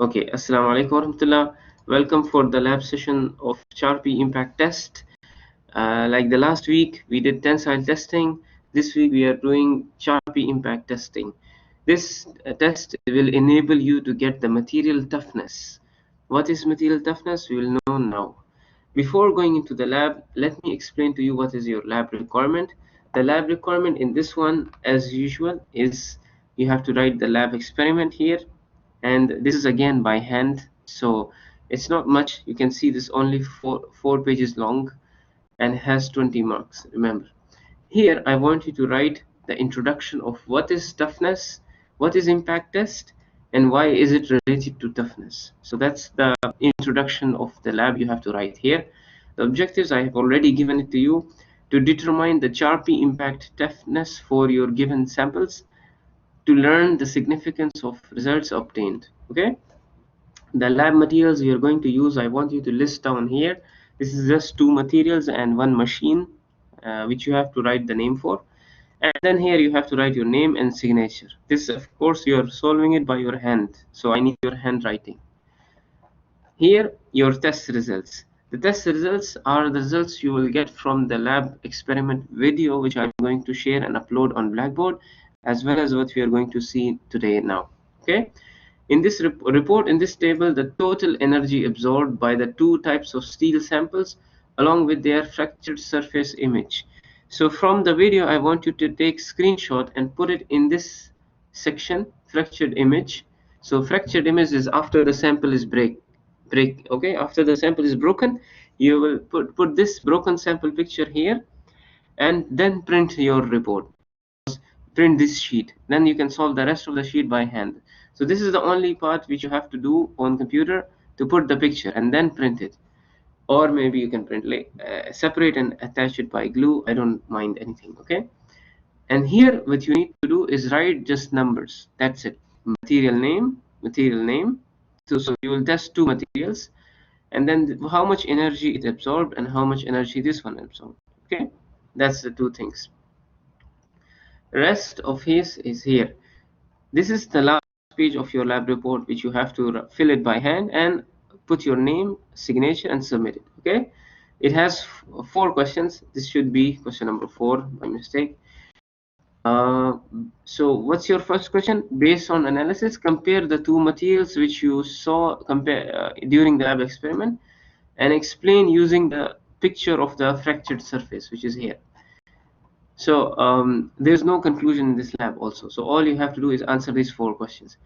Okay, Assalamu alaikum warahmatullah. Welcome for the lab session of Charpy impact test. Like the last week, we did tensile testing. This week, we are doing Charpy impact testing. This test will enable you to get the material toughness. What is material toughness? We will know now. Before going into the lab, let me explain to you what is your lab requirement. The lab requirement in this one, as usual, is you have to write the lab experiment here, and this is again by hand, so it's not much. You can see this only four pages long and has 20 marks. Remember, here I want you to write the introduction of what is toughness, what is impact test, and why is it related to toughness. So that's the introduction of the lab you have to write here. The objectives I have already given it to you: to determine the Charpy impact toughness for your given samples, to learn the significance of results obtained. Okay, the lab materials we are going to use, I want you to list down here. This is just two materials and one machine, which you have to write the name for. And then here you have to write your name and signature. This, of course, you are solving it by your hand, so I need your handwriting. Here, your test results. The test results are the results you will get from the lab experiment video, which I'm going to share and upload on Blackboard, as well as what we are going to see today now. Okay. In this report, in this table, the total energy absorbed by the two types of steel samples along with their fractured surface image. So from the video, I want you to take screenshot and put it in this section, fractured image. So fractured image is after the sample is okay, after the sample is broken, you will put this broken sample picture here and then print your report. Print this sheet, then you can solve the rest of the sheet by hand. So this is the only part which you have to do on computer, to put the picture and then print it. Or maybe you can print separate and attach it by glue. I don't mind anything. Okay, and here what you need to do is write just numbers. That's it. Material name. So you will test two materials, and then how much energy it absorbed and how much energy this one absorbed. Okay, that's the two things. Rest of his is here. This is the last page of your lab report, which you have to fill it by hand and put your name, signature, and submit it. Okay, it has four questions. This should be question number 4 by mistake. So what's your first question? Based on analysis, compare the two materials which you saw during the lab experiment, and explain using the picture of the fractured surface, which is here. So there's no conclusion in this lab also. So all you have to do is answer these four questions.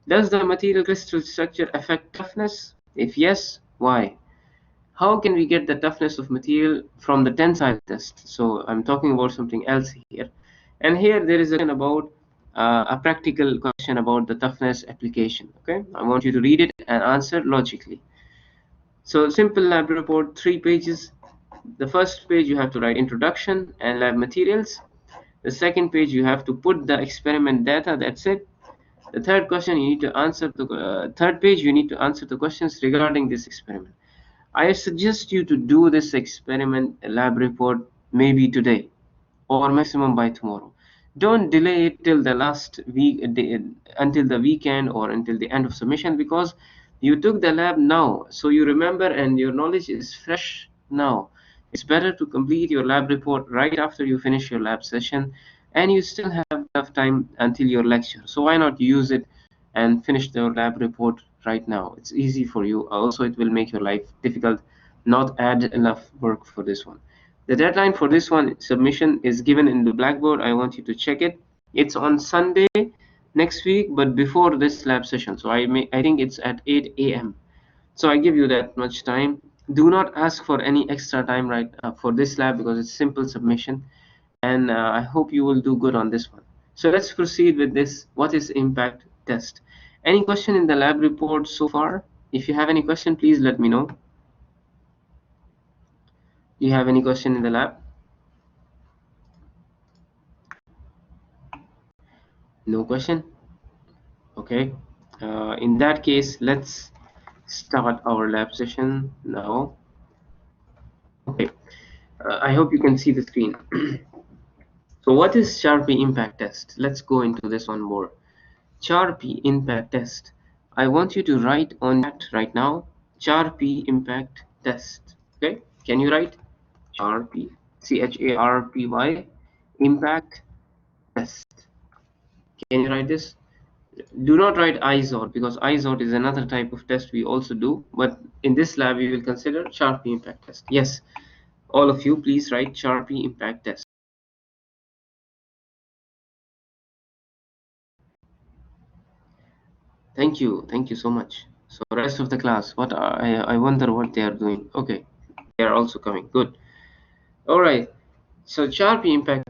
Does the material crystal structure affect toughness? If yes, why? How can we get the toughness of material from the tensile test? So I'm talking about something else here. And here there is about a practical question about the toughness application. Okay, I want you to read it and answer logically. So simple lab report, 3 pages. The first page you have to write introduction and lab materials. The second page you have to put the experiment data. That's it. The third question you need to answer the third page you need to answer the questions regarding this experiment. I suggest you to do this experiment lab report maybe today or maximum by tomorrow. Don't delay it till the last week, until the weekend or until the end of submission, because you took the lab now, so you remember and your knowledge is fresh now. It's better to complete your lab report right after you finish your lab session, and you still have enough time until your lecture. So why not use it and finish the lab report right now? It's easy for you. Also, it will make your life difficult, not add enough work for this one. The deadline for this one submission is given in the Blackboard. I want you to check it. It's on Sunday next week, but before this lab session. So I think it's at 8 a.m. So I give you that much time. Do not ask for any extra time right for this lab, because it's simple submission, and I hope you will do good on this one. So let's proceed with this. What is impact test? Any question in the lab report so far? If you have any question, please let me know. Do you have any question in the lab? No question? Okay. In that case, let's start our lab session now. Okay. I hope you can see the screen. So what is Charpy impact test? Let's go into this one more. Charpy impact test. I want you to write on chat right now, Charpy impact test. Okay, can you write Charpy, Charpy, impact test? Can you write this? Do not write IZOT, because IZOT is another type of test we also do, but in this lab we will consider Charpy impact test. Yes, all of you, please write Charpy impact test. Thank you so much. So rest of the class, what I wonder what they are doing. Okay, they are also coming. Good. All right. So Charpy impact.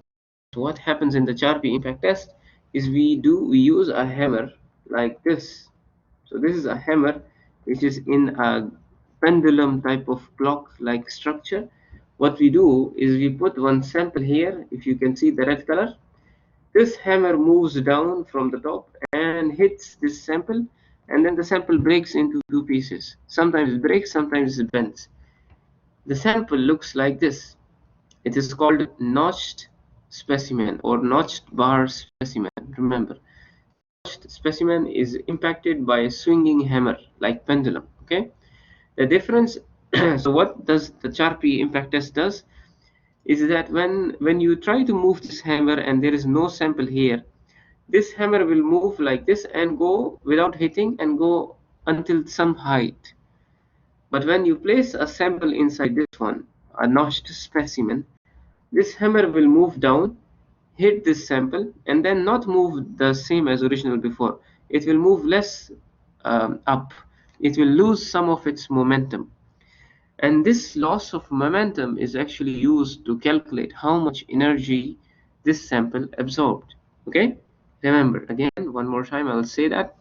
What happens in the Charpy impact test is we use a hammer like this. So this is a hammer which is in a pendulum type of clock-like structure. What we do is we put one sample here. If you can see the red color, this hammer moves down from the top and hits this sample, and then the sample breaks into two pieces. Sometimes it breaks, sometimes it bends. The sample looks like this. It is called notched specimen or notched bar specimen. Remember, notched specimen is impacted by a swinging hammer like pendulum. Okay, the difference. So what does the Charpy impact test does is that when you try to move this hammer and there is no sample here, this hammer will move like this and go without hitting and go until some height. But when you place a sample inside this one, a notched specimen, this hammer will move down, hit this sample, and then not move the same as original before. It will move less up. It will lose some of its momentum. And this loss of momentum is actually used to calculate how much energy this sample absorbed. Okay? Remember, again, one more time, I will say that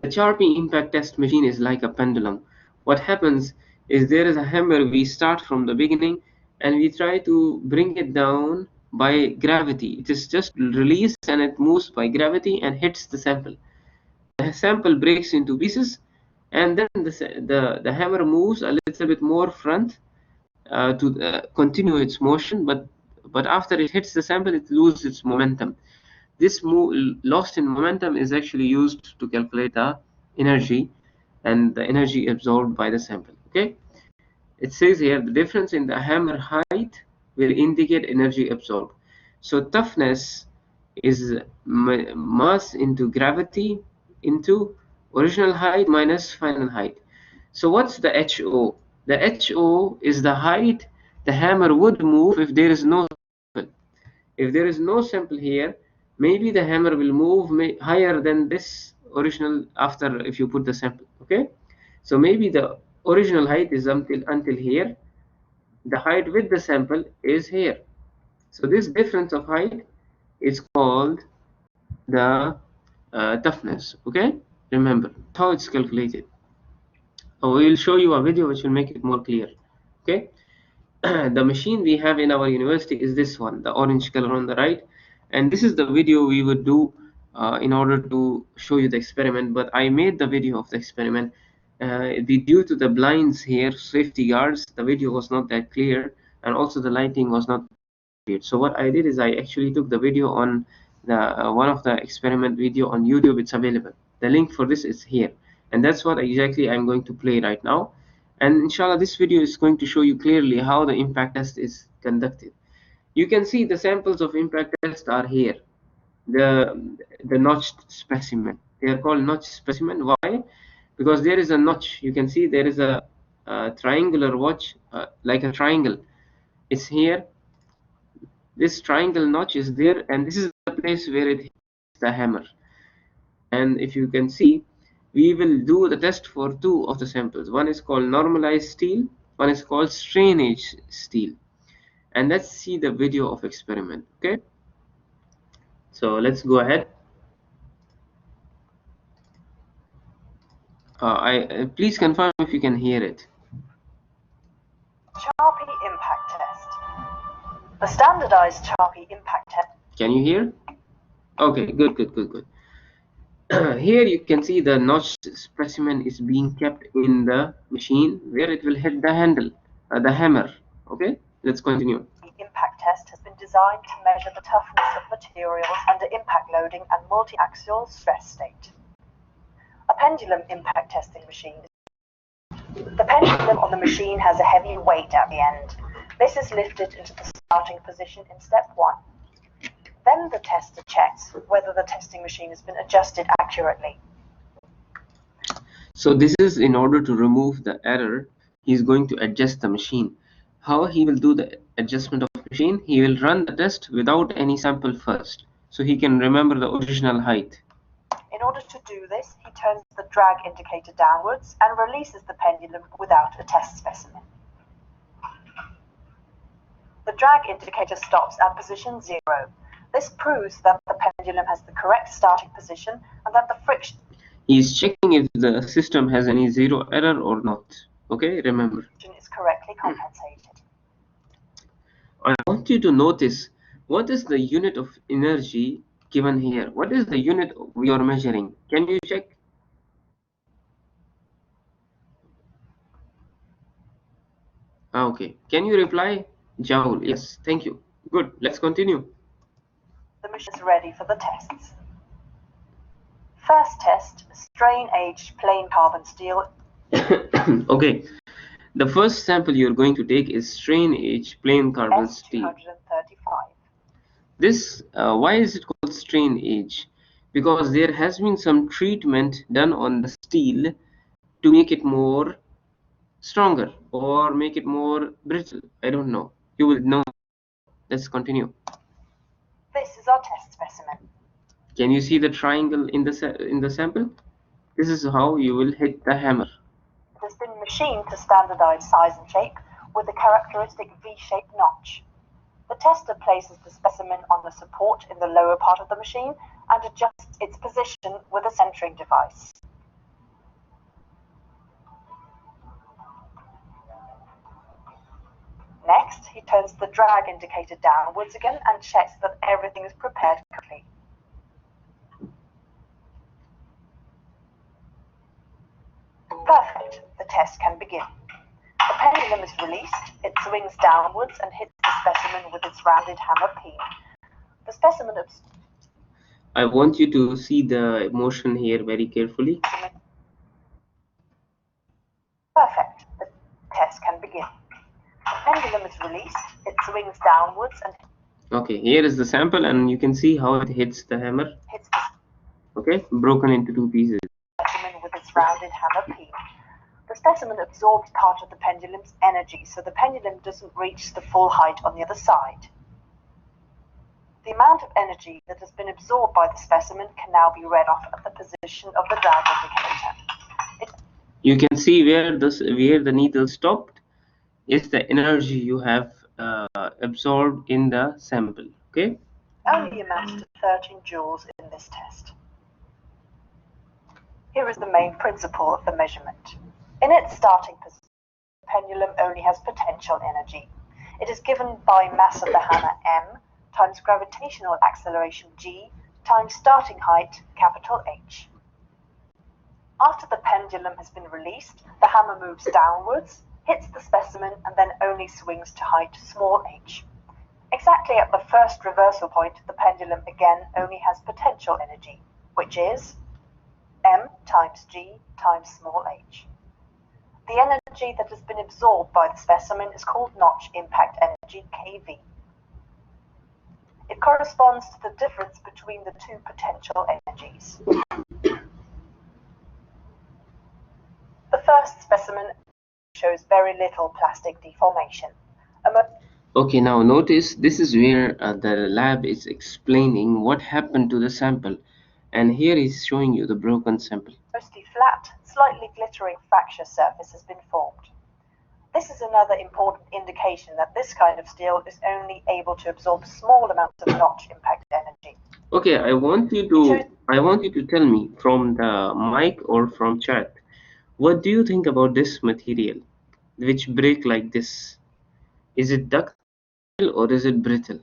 the Charpy impact test machine is like a pendulum. What happens is there is a hammer, we start from the beginning and we try to bring it down by gravity. It is just released and it moves by gravity and hits the sample. The sample breaks into pieces, and then the hammer moves a little bit more front to continue its motion, but after it hits the sample, it loses its momentum. This lost in momentum is actually used to calculate the energy and the energy absorbed by the sample. Okay, it says here the difference in the hammer height will indicate energy absorbed. So toughness is mass into gravity into original height minus final height. So what's the HO? The HO is the height the hammer would move if there is no sample. If there is no sample here, maybe the hammer will move higher than this original after if you put the sample. Okay, so maybe the original height is until here. The height with the sample is here. So this difference of height is called the toughness. Okay, remember how it's calculated. We will show you a video which will make it more clear. Okay, the machine we have in our university is this one, the orange color on the right, and this is the video we would do in order to show you the experiment. But I made the video of the experiment due to the blinds here, safety guards, the video was not that clear, and also the lighting was not clear. So what I did is I actually took the video on the one of the experiment video on YouTube. It's available. The link for this is here, and that's what exactly I'm going to play right now. And inshallah, this video is going to show you clearly how the impact test is conducted. You can see the samples of impact test are here. The notched specimen. They are called notched specimen. Why? Because there is a notch. You can see there is a triangular watch, like a triangle. It's here. This triangle notch is there, and this is the place where it hits the hammer. And if you can see, we will do the test for two of the samples. One is called normalized steel, one is called strainage steel. And let's see the video of experiment. Okay, so let's go ahead. Please confirm if you can hear it. Charpy impact test. The standardized Charpy impact test. Can you hear? Okay, good. Here you can see the notched specimen is being kept in the machine where it will hit the handle, the hammer. Okay, let's continue. The impact test has been designed to measure the toughness of materials under impact loading and multi-axial stress state. pendulum impact testing machine. The pendulum on the machine has a heavy weight at the end. This is lifted into the starting position in step 1. Then the tester checks whether the testing machine has been adjusted accurately. So this is in order to remove the error, he's going to adjust the machine. How he will do the adjustment of the machine? He will run the test without any sample first, so he can remember the original height. In order to do this, he turns the drag indicator downwards and releases the pendulum without a test specimen. The drag indicator stops at position 0. This proves that the pendulum has the correct starting position and that the friction He's checking if the system has any zero error or not. Okay, remember. is correctly compensated. I want you to notice what is the unit of energy given here. What is the unit we are measuring? Can you check? Okay. Can you reply? Joule. Yes. Thank you. Good. Let's continue. The machine is ready for the tests. First test, strain-aged plain carbon steel. Okay. The first sample you're going to take is strain-aged plain carbon steel. S235. This, why is it called strain-age? Because there has been some treatment done on the steel to make it more stronger or make it more brittle. I don't know. You will know. Let's continue. This is our test specimen. Can you see the triangle in the sample? This is how you will hit the hammer. It has been machined to standardized size and shape with a characteristic V-shaped notch. The tester places the specimen on the support in the lower part of the machine and adjusts its position with a centering device. Next, he turns the drag indicator downwards again and checks that everything is prepared correctly. Perfect. The test can begin. The pendulum is released, it swings downwards and hits the specimen with its rounded hammer peen. The specimen I want you to see the motion here very carefully. Perfect. The test can begin. The pendulum is released, it swings downwards and Okay, here is the sample and you can see how it hits the hammer. hits the Okay, broken into two pieces. specimen with its rounded hammer peen. The specimen absorbs part of the pendulum's energy, so the pendulum doesn't reach the full height on the other side. The amount of energy that has been absorbed by the specimen can now be read off at the position of the drag indicator. You can see where the needle stopped is the energy you have absorbed in the sample. Okay. Only amounts to 13 joules in this test. Here is the main principle of the measurement. In its starting position, the pendulum only has potential energy. It is given by mass of the hammer m times gravitational acceleration g times starting height capital H. After the pendulum has been released, the hammer moves downwards, hits the specimen, and then only swings to height small h. Exactly at the first reversal point, the pendulum again only has potential energy, which is m times g times small h. The energy that has been absorbed by the specimen is called notch impact energy, kV. It corresponds to the difference between the two potential energies. The first specimen shows very little plastic deformation. Okay, now notice this is where the lab is explaining what happened to the sample, and here is showing you the broken sample. Mostly flat, slightly glittering fracture surface has been formed. This is another important indication that this kind of steel is only able to absorb small amounts of notch impact energy. Okay, I want you to tell me from the mic or from chat, what do you think about this material which break like this? Is it ductile or is it brittle?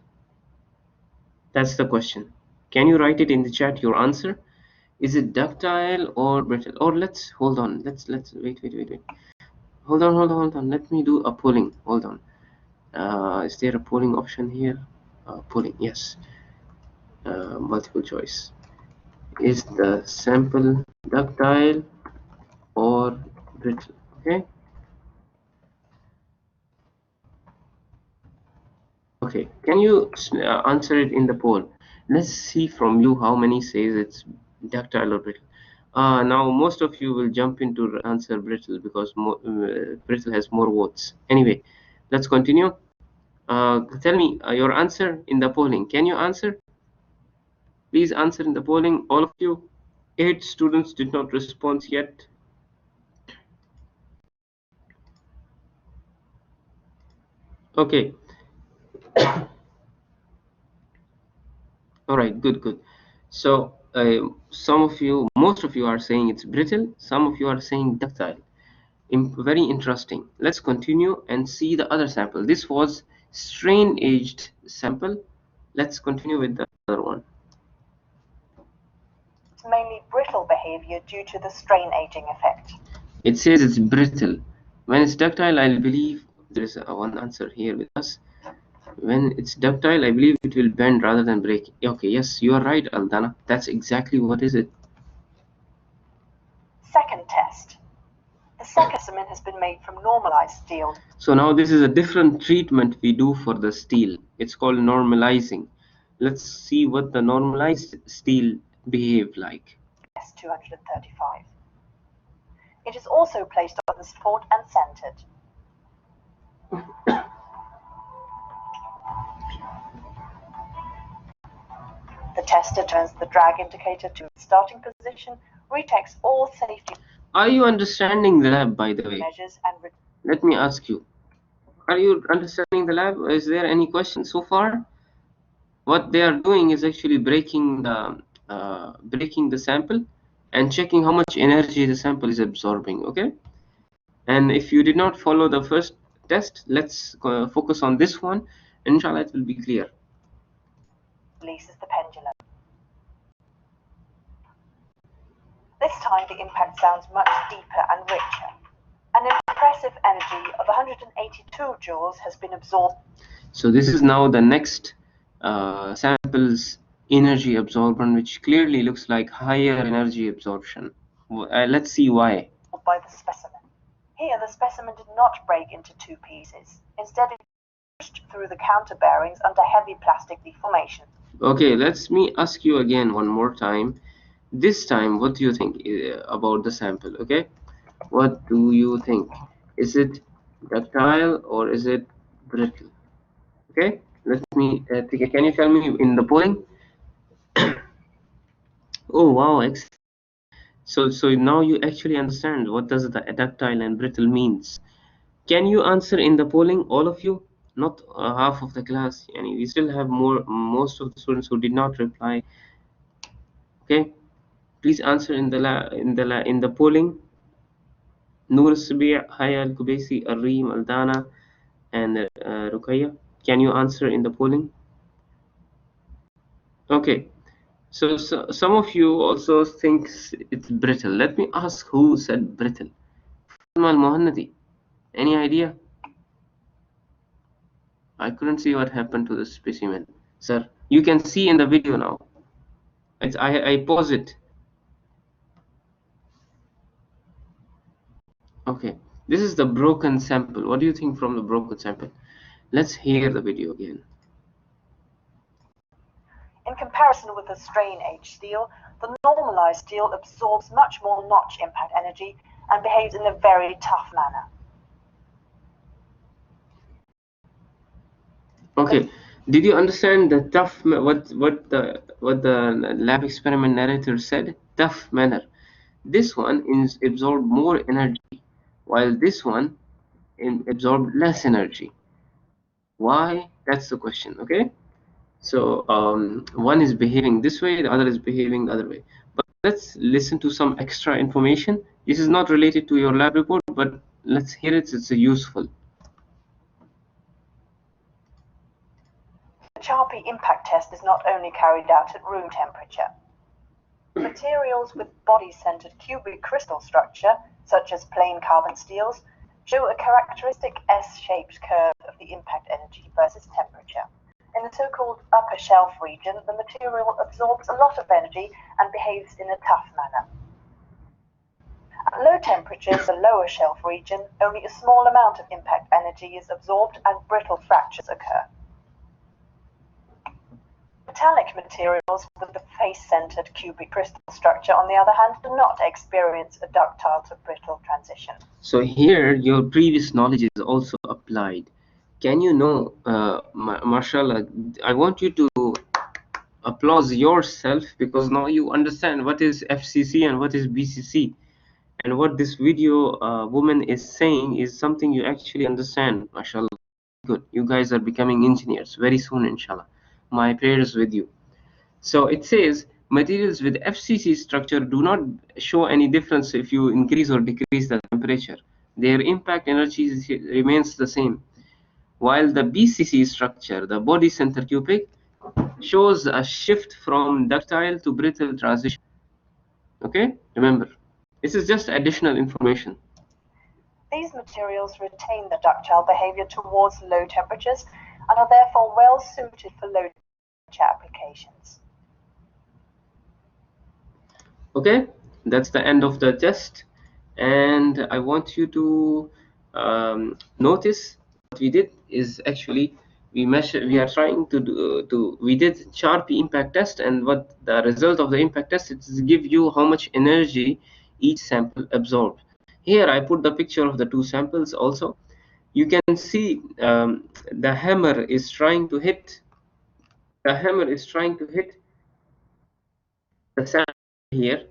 That's the question. Can you write it in the chat, your answer? Is it ductile or brittle? Or let's hold on. Let's wait. Hold on. Let me do a polling. Hold on. Is there a polling option here? Polling, yes. Multiple choice. Is the sample ductile or brittle. Okay. Okay, can you answer it in the poll? Let's see from you how many says it's ductile or brittle. Now most of you will jump into answer brittle because brittle has more votes. Anyway, let's continue. Tell me your answer in the polling. Can you answer? Please answer in the polling, all of you. 8 students did not respond yet. Okay. All right, good. So some of you, most of you are saying it's brittle. Some of you are saying ductile. Very interesting. Let's continue and see the other sample. This was strain aged sample. Let's continue with the other one. It's mainly brittle behavior due to the strain aging effect. It says it's brittle. When it's ductile, I believe there is one answer here with us. When it's ductile, I believe it will bend rather than break. Okay, yes, you are right, Aldana. That's exactly what is it. Second test. The second cement has been made from normalized steel. So now this is a different treatment we do for the steel. It's called normalizing. Let's see what the normalized steel behave like. S235. It is also placed on the support and centered. The tester turns the drag indicator to its starting position, retakes all safety Are you understanding the lab, by the way? measures, and Let me ask you. Are you understanding the lab? Is there any question so far? What they are doing is actually breaking the sample and checking how much energy the sample is absorbing. Okay. And if you did not follow the first test, let's focus on this one. Inshallah, it will be clear. releases the pendulum. This time the impact sounds much deeper and richer. An impressive energy of 182 joules has been absorbed. So this is now the next sample's energy absorption, which clearly looks like higher energy absorption. Let's see why. By the specimen. Here the specimen did not break into two pieces. Instead it pushed through the counter bearings under heavy plastic deformation. Okay, let me ask you again one more time. This time, what do you think about the sample? Okay, what do you think? Is it ductile or is it brittle? Okay, let me can you tell me in the polling? Oh wow, excellent. So now you actually understand what does the ductile and brittle means. Can you answer in the polling, all of you? Not half of the class. And we still have most of the students who did not reply. Okay, please answer in the polling. Noor Sabia, Haya Al Kubaisi, Areem, Aldana, and Rukaya. Can you answer in the polling? Okay. So some of you also think it's brittle. Let me ask who said brittle. Fatma Al-Mohannadi. Any idea? I couldn't see what happened to the specimen. Sir, you can see in the video now. I pause it. Okay. This is the broken sample. What do you think from the broken sample? Let's hear the video again. In comparison with the strain-aged steel, the normalized steel absorbs much more notch impact energy and behaves in a very tough manner. Okay, did you understand the tough what the lab experiment narrator said? Tough manner. This one absorbed more energy, while this one absorbed less energy. Why? That's the question. Okay, so one is behaving this way, the other is behaving the other way. But let's listen to some extra information. This is not related to your lab report, but let's hear it. It's useful. The Charpy impact test is not only carried out at room temperature. Materials with body-centered cubic crystal structure, such as plain carbon steels, show a characteristic S-shaped curve of the impact energy versus temperature. In the so-called upper shelf region, the material absorbs a lot of energy and behaves in a tough manner. low temperatures, the lower shelf region, only a small amount of impact energy is absorbed and brittle fractures occur. Metallic materials with the face-centered cubic crystal structure, on the other hand, do not experience a ductile to brittle transition. So here your previous knowledge is also applied. Can you know, mashallah, I want you to applaud yourself, because now you understand what is FCC and what is BCC, and what this video woman is saying is something you actually understand. Mashallah, good. You guys are becoming engineers very soon, inshallah. My prayers with you. So it says materials with FCC structure do not show any difference if you increase or decrease the temperature. Their impact energy remains the same. While the BCC structure, the body center cubic, shows a shift from ductile to brittle transition. Okay, remember, this is just additional information. These materials retain the ductile behavior towards low temperatures and are therefore well suited for low temperature applications. Okay, that's the end of the test, and I want you to notice what we did is actually we are trying to we did Charpy impact test, and what the result of the impact test is give you how much energy each sample absorbed. Here I put the picture of the two samples also. You can see the hammer is trying to hit the sample here.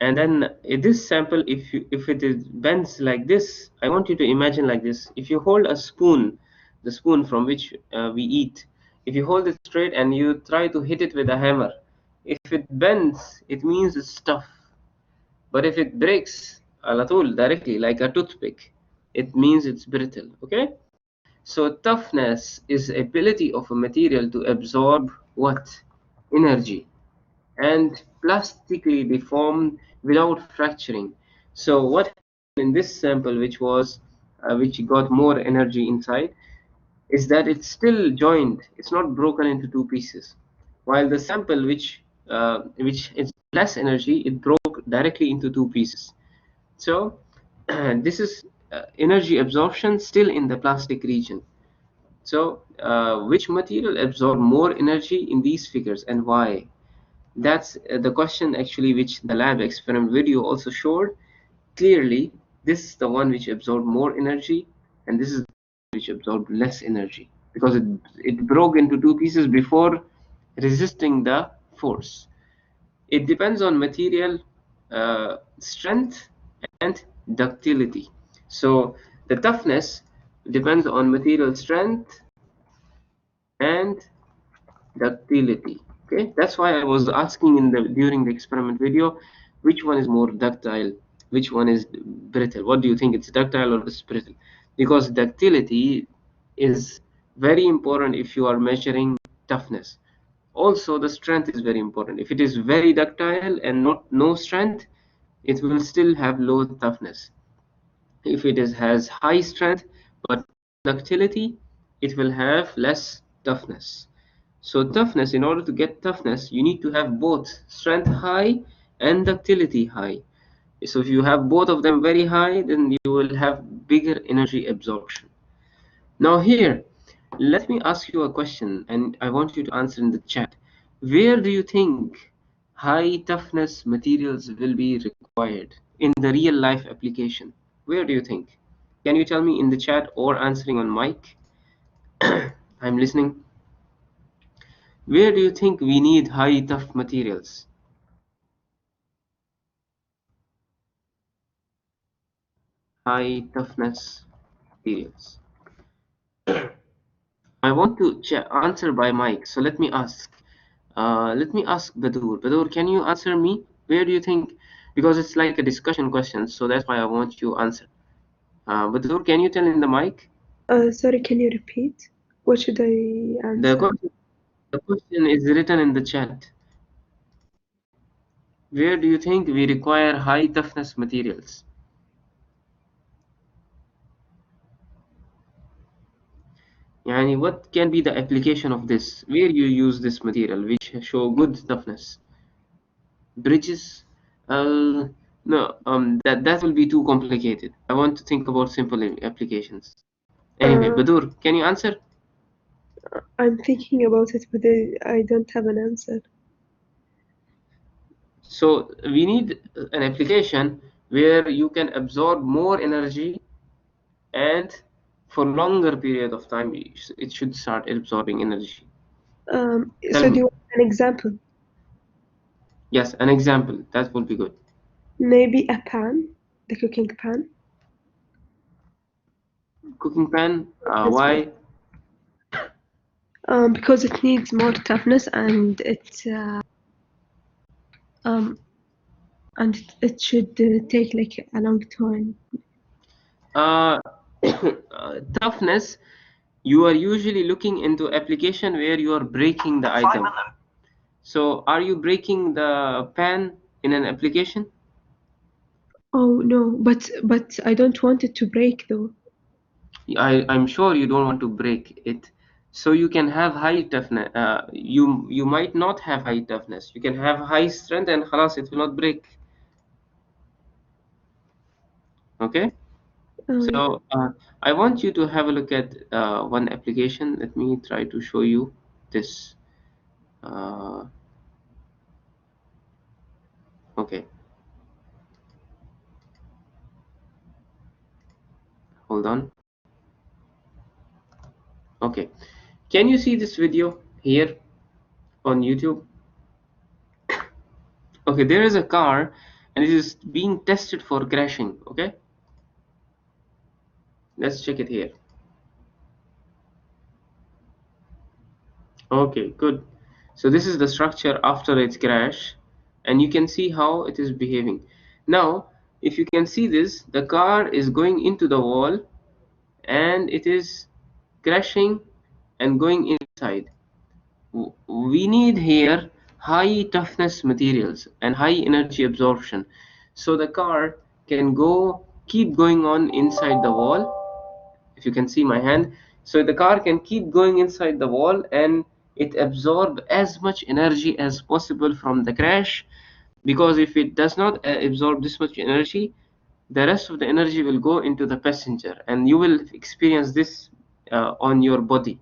And then this sample, if it is bends like this, I want you to imagine like this. If you hold a spoon, the spoon from which we eat, if you hold it straight and you try to hit it with a hammer, if it bends, it means it's tough. But if it breaks ala tool directly like a toothpick, it means it's brittle. Okay? So toughness is ability of a material to absorb what? Energy, and plastically deformed without fracturing. So what happened in this sample, which got more energy inside, is that it's still joined. It's not broken into two pieces. While the sample which is less energy, it broke directly into two pieces. So this is energy absorption still in the plastic region. So which material absorb more energy in these figures, and why? That's the question actually, which the lab experiment video also showed clearly. This is the one which absorbed more energy, and this is the one which absorbed less energy, because it broke into two pieces before resisting the force. It depends on material strength and ductility. So the toughness depends on material strength and ductility. Okay, that's why I was asking during the experiment video, which one is more ductile, which one is brittle. What do you think, it's ductile or it's brittle? Because ductility is very important if you are measuring toughness. Also the strength is very important. If it is very ductile and no strength, it will still have low toughness. If it has high strength but ductility, it will have less toughness. So toughness, in order to get toughness, you need to have both strength high and ductility high. So if you have both of them very high, then you will have bigger energy absorption. Now here, let me ask you a question, and I want you to answer in the chat. Where do you think high toughness materials will be required in the real life application? Where do you think? Can you tell me in the chat or answering on mic? I'm listening. Where do you think we need high tough materials? High toughness materials. I want to answer by mic, so let me ask. Let me ask Badur. Badur, can you answer me? Where do you think? Because it's like a discussion question, so that's why I want you to answer. Badur, can you tell in the mic? Sorry, can you repeat? What should I answer? The question is written in the chat. Where do you think we require high toughness materials? Yani, what can be the application of this? Where you use this material which show good toughness? Bridges, No, that will be too complicated. I want to think about simple applications. Anyway, Uh, Badur, can you answer? I'm thinking about it, but I don't have an answer. So we need an application where you can absorb more energy, and for longer period of time it should start absorbing energy. Tell So do me. you want an example? Yes, an example. That would be good. Maybe a pan, the cooking pan. Cooking pan. That's what. Why? Because it needs more toughness um and it should take like a long time. Uh, toughness. You are usually looking into application where you are breaking the item. So are you breaking the pan in an application? Oh no, but I don't want it to break though. I'm sure you don't want to break it. So you can have high toughness. You might not have high toughness. You can have high strength and khalas, it will not break. Okay. Oh yeah. So I want you to have a look at one application. Let me try to show you this. Uh, okay, hold on. Okay, can you see this video here on YouTube? Okay, there is a car and it is being tested for crashing. Okay, let's check it here. Okay, good. So this is the structure after its crash, and you can see how it is behaving. Now, if you can see this, the car is going into the wall and it is crashing and going inside. We need here high toughness materials and high energy absorption, so the car can keep going on inside the wall. If you can see my hand, so the car can keep going inside the wall and it absorb as much energy as possible from the crash, because if it does not absorb this much energy, the rest of the energy will go into the passenger and you will experience this on your body.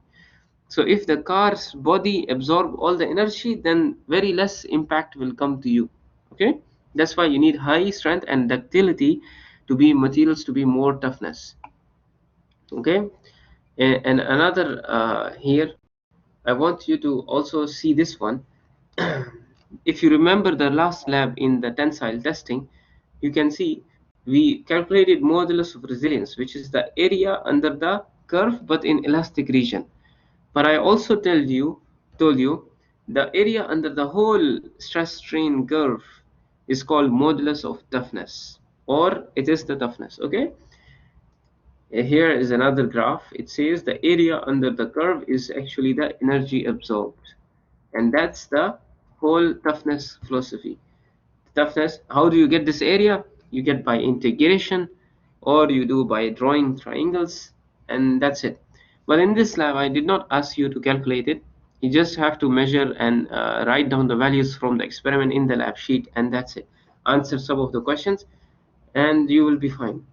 So if the car's body absorb all the energy, then very less impact will come to you. Okay, that's why you need high strength and ductility to be materials to be more toughness. Okay, and another here, I want you to also see this one. If you remember the last lab in the tensile testing, you can see we calculated modulus of resilience, which is the area under the curve but in elastic region. But I also told you the area under the whole stress strain curve is called modulus of toughness, or it is the toughness. Okay, here is another graph. It says the area under the curve is actually the energy absorbed, and that's the whole toughness philosophy. Toughness, how do you get this area? You get by integration, or you do by drawing triangles, and that's it. But in this lab I did not ask you to calculate it. You just have to measure and write down the values from the experiment in the lab sheet, and that's it. Answer some of the questions and you will be fine.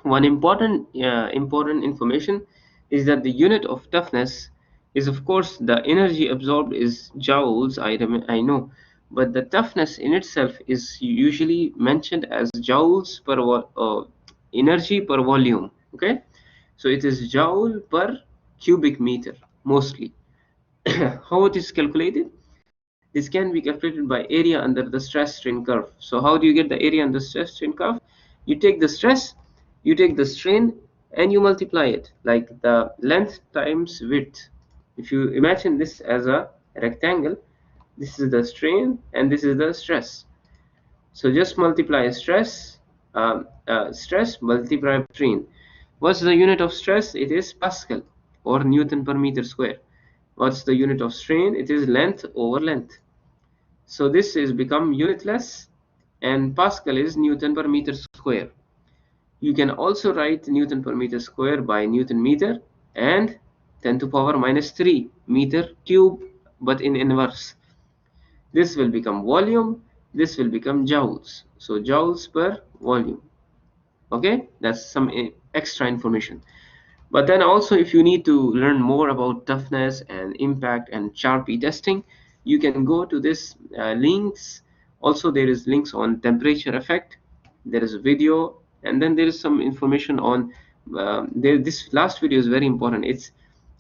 One important information is that the unit of toughness is, of course, the energy absorbed is joules. I know, but the toughness in itself is usually mentioned as joules per energy per volume. Okay, so it is joule per cubic meter mostly. How it is calculated? This can be calculated by area under the stress strain curve. So how do you get the area under the stress strain curve? You take the stress, you take the strain, and you multiply it, like the length times width. If you imagine this as a rectangle, this is the strain and this is the stress. So just multiply stress multiply strain. What's the unit of stress? It is Pascal or Newton per meter square. What's the unit of strain? It is length over length. So this is become unitless, and Pascal is Newton per meter square. You can also write Newton per meter square by Newton meter and 10 to power minus 3 meter cube, but in inverse. This will become volume, this will become joules. So joules per volume. Okay, that's some extra information. But then also, if you need to learn more about toughness and impact and Charpy testing, you can go to this links. Also, there is links on temperature effect. There is a video, and then there is some information on there. This last video is very important.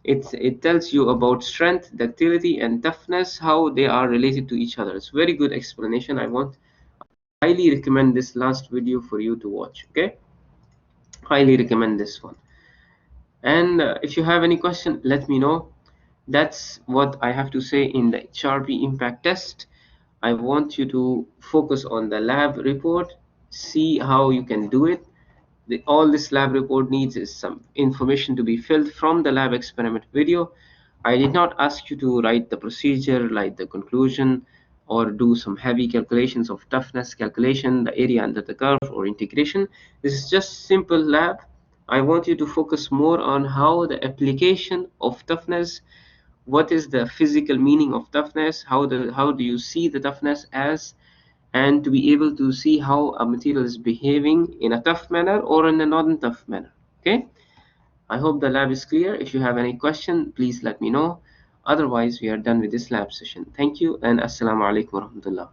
It tells you about strength, ductility, and toughness, how they are related to each other. It's very good explanation. I highly recommend this last video for you to watch. Okay, highly recommend this one. And if you have any question, let me know. That's what I have to say in the Charpy impact test. I want you to focus on the lab report, see how you can do it. All this lab report needs is some information to be filled from the lab experiment video. I did not ask you to write the procedure like the conclusion or do some heavy calculations of toughness calculation, the area under the curve, or integration. This is just simple lab. I want you to focus more on how the application of toughness, what is the physical meaning of toughness, how do you see the toughness as, and to be able to see how a material is behaving in a tough manner or in a non-tough manner. Okay, I hope the lab is clear. If you have any question, please let me know. Otherwise, we are done with this lab session. Thank you, and assalamu alaikum warahmatullah.